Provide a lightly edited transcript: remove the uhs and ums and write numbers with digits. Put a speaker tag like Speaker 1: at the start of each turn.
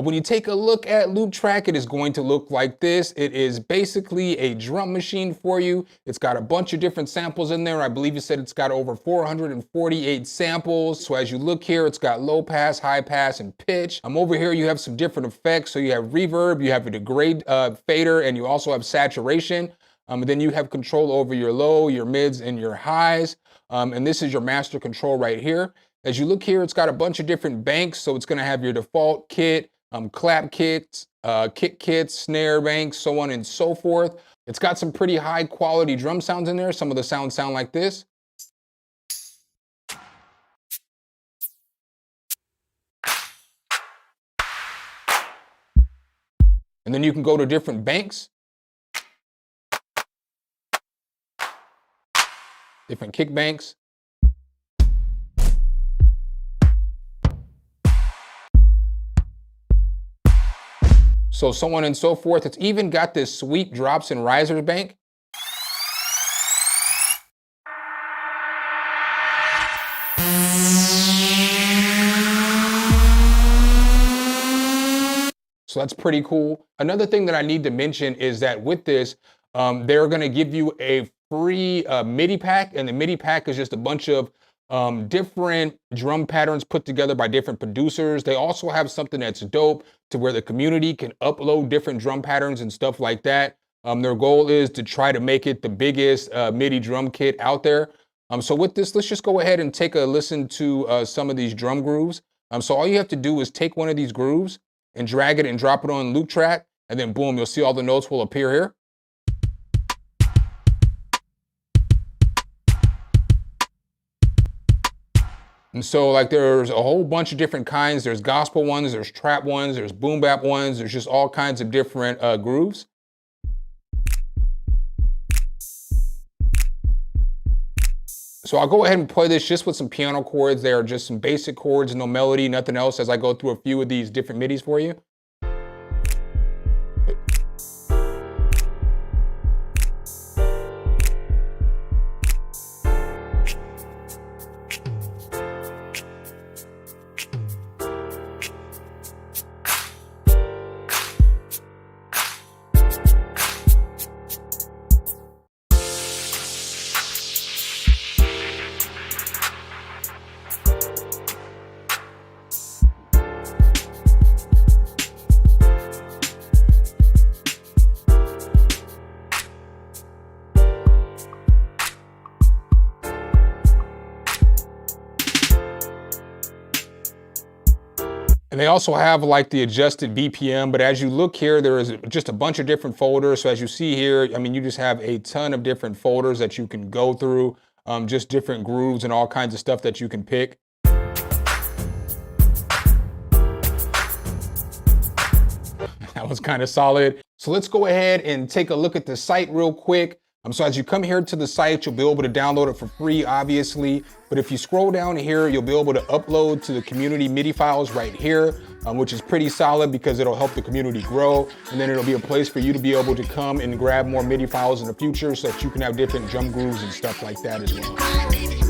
Speaker 1: When you take a look at Loop Track, it is going to look like this. It is basically a drum machine for you. It's got a bunch of different samples in there. I believe you said it's got over 448 samples. So as you look here, it's got low pass, high pass, and pitch. Over here, you have some different effects. So you have reverb, you have a degrade fader, and you also have saturation. Then you have control over your low, your mids, and your highs. And this is your master control right here. As you look here, it's got a bunch of different banks. So it's gonna have your default kit, clap kits, kick kits, snare banks, so on and so forth. It's got some pretty high quality drum sounds in there. Some of the sounds sound like this. And then you can go to different banks, different kick banks. So on and so forth. It's even got this sweep drops and risers bank. So that's pretty cool. Another thing that I need to mention is that with this, they're gonna give you a free Midi pack, and the Midi pack is just a bunch of different drum patterns put together by different producers. They also have something that's dope to where the community can upload different drum patterns and stuff like that. Their goal is to try to make it the biggest Midi drum kit out there. So with this, let's just go ahead and take a listen to some of these drum grooves. So all you have to do is take one of these grooves and drag it and drop it on Loop Track, and then boom, you'll see all the notes will appear here. And so like there's a whole bunch of different kinds. There's gospel ones, there's trap ones, there's boom bap ones, there's just all kinds of different grooves. So I'll go ahead and play this just with some piano chords. They are just some basic chords, no melody, nothing else, as I go through a few of these different midis for you. And they also have like the adjusted BPM, but as you look here, there is just a bunch of different folders. So as you see here, I mean, you just have a ton of different folders that you can go through, just different grooves and all kinds of stuff that you can pick. That was kind of solid. So let's go ahead and take a look at the site real quick. So as you come here to the site, you'll be able to download it for free, obviously. But if you scroll down here, you'll be able to upload to the community MIDI files right here, which is pretty solid because it'll help the community grow. And then it'll be a place for you to be able to come and grab more MIDI files in the future so that you can have different drum grooves and stuff like that as well.